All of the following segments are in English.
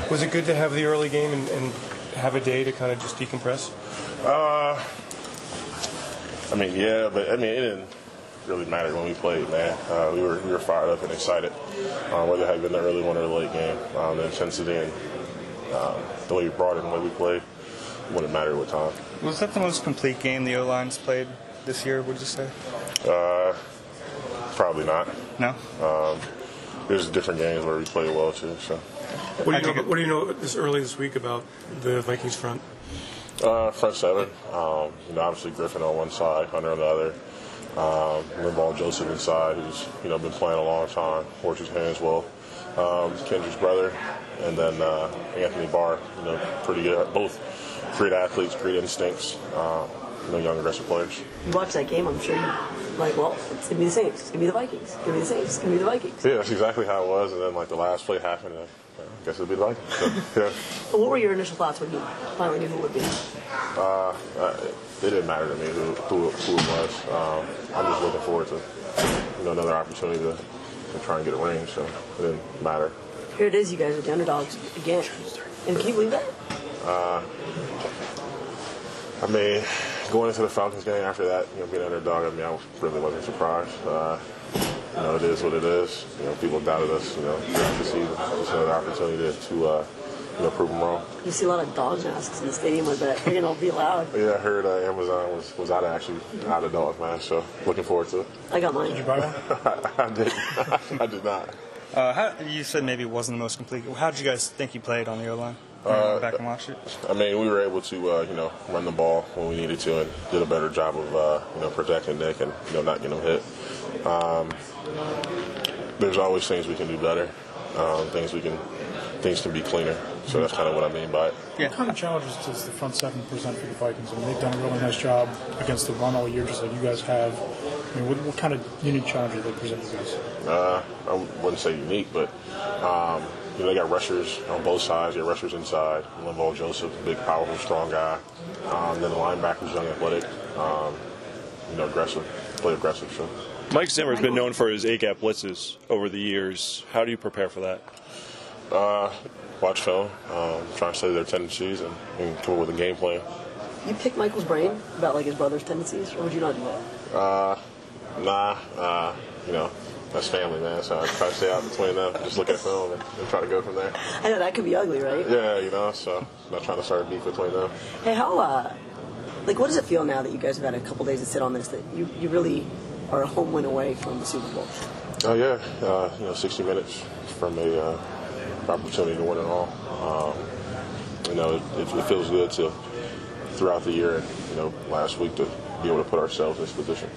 Was it good to have the early game and have a day to kind of just decompress? Yeah, but it didn't really matter when we played, man. We were fired up and excited, whether it had been the early one or the late game. The intensity and the way we brought it and the way we played wouldn't matter what time. Was that the most complete game the O-line's played this year, would you say? Probably not. No? There's different games where we played well, too. So. What do you know this early this week about the Vikings front? Front seven. Obviously Griffin on one side, Hunter on the other. Linval Joseph inside, who's been playing a long time. Works his hands well. Kendrick's brother, and then Anthony Barr. Pretty good. Both great athletes, great instincts. Young aggressive players. You watch that game, I'm sure you're like, well, it's gonna be the Saints. It's gonna be the Vikings. It's gonna be the Saints. It's gonna be the Vikings. Yeah, that's exactly how it was. And then the last play happened. I guess it'd be the Vikings. So, yeah. What were your initial thoughts when you finally knew who it would be? It didn't matter to me who it was. I'm just looking forward to another opportunity to try and get a ring. So it didn't matter. Here it is, you guys are the underdogs again. And can you believe that? Going into the Falcons game after that, being an underdog, I really wasn't surprised. It is what it is. People doubted us, throughout the season. Just another opportunity to prove them wrong. You see a lot of dog masks in the stadium with that. They're going to be loud. Yeah, I heard Amazon was out of dog, man. So looking forward to it. I got mine. Did you buy one? I did not. You said maybe it wasn't the most complete. How did you guys think you played on the O-line? Back and watch it? We were able to, run the ball when we needed to and did a better job of, protecting Nick and, not getting him hit. There's always things we can do better. Things can be cleaner. So that's kind of what I mean by it. Yeah. What kind of challenges does the front seven present for the Vikings? They've done a really nice job against the run all year, just like you guys have. What kind of unique challenges do they present you guys? I wouldn't say unique, but they got rushers on both sides. They got rushers inside. Linval Joseph, big, powerful, strong guy. Then the linebackers, young, athletic, aggressive, play aggressive. So. Mike Zimmer's been known for his A-gap blitzes over the years. How do you prepare for that? Watch film, try and study their tendencies, and come up with a game plan. You pick Michael's brain about his brother's tendencies, or would you not do that? Nah. That's family, man. So I try to stay out between them, just look at film and try to go from there. I know that could be ugly, right? Yeah, so I'm not trying to start a beef between them. Hey, what does it feel now that you guys have had a couple days to sit on this, that you really are a home win away from the Super Bowl? Oh, yeah. 60 minutes from a opportunity to win it all. It feels good to, throughout the year and, last week to be able to put ourselves in this position.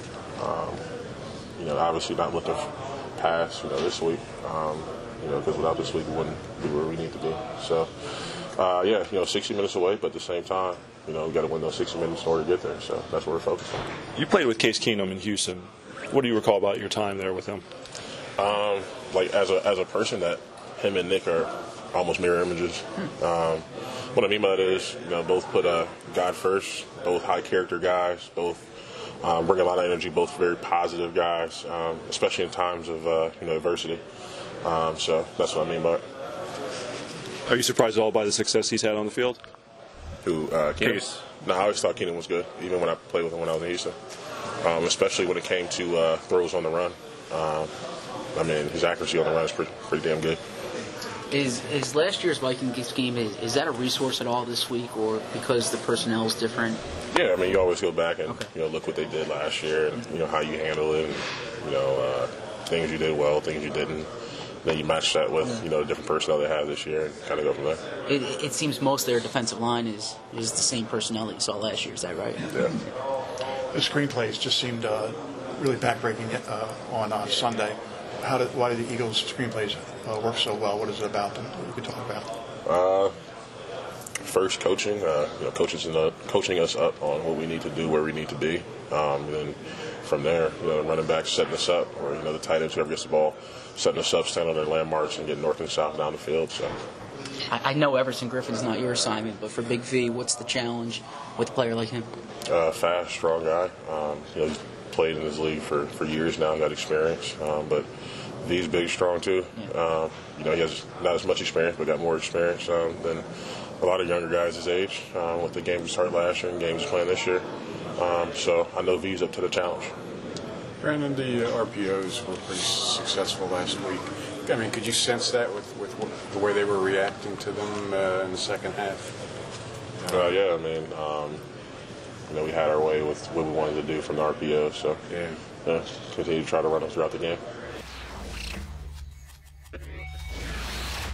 Obviously not looking past, this week, because without this week we wouldn't be where we need to be. So, 60 minutes away, but at the same time, we got to win those 60 minutes in order to get there. So that's what we're focused on. You played with Case Keenum in Houston. What do you recall about your time there with him? As a person, that him and Nick are almost mirror images. What I mean by that is, both put God first, both high character guys, both bring a lot of energy, both very positive guys, especially in times of adversity. So that's what I mean by it. Are you surprised at all by the success he's had on the field? Who, Keenum? No, I always thought Keenum was good, even when I played with him when I was in Houston. Especially when it came to throws on the run. His accuracy on the run is pretty damn good. Is last year's Vikings game, is that a resource at all this week, or because the personnel is different? Yeah, you always go back and look what they did last year, and how you handle it, and things you did well, things you didn't. Then you match that with the different personnel they have this year, and kind of go from there. It seems most of their defensive line is the same personnel that you saw last year. Is that right? Yeah. The screenplays just seemed really backbreaking on Sunday. Why did the Eagles' screenplays work so well? What is it about them that you could talk about? First, coaching. Coaching us up on what we need to do, where we need to be. And then from there, running back setting us up, or the tight ends, whoever gets the ball, setting us up, standing on their landmarks, and getting north and south down the field. So. I know Everson Griffin's not your assignment, but for Big V, what's the challenge with a player like him? Fast, strong guy. He's played in this league for years now, got experience. But V's big, strong too. Yeah. He has not as much experience, but got more experience than a lot of younger guys his age. With the games we started last year and games he's playing this year, so I know V's up to the challenge. Brandon, the RPOs were pretty successful last week. I mean, could you sense that with the way they were reacting to them in the second half? Yeah, I mean, we had our way with what we wanted to do from the RPO, so continue to try to run them throughout the game.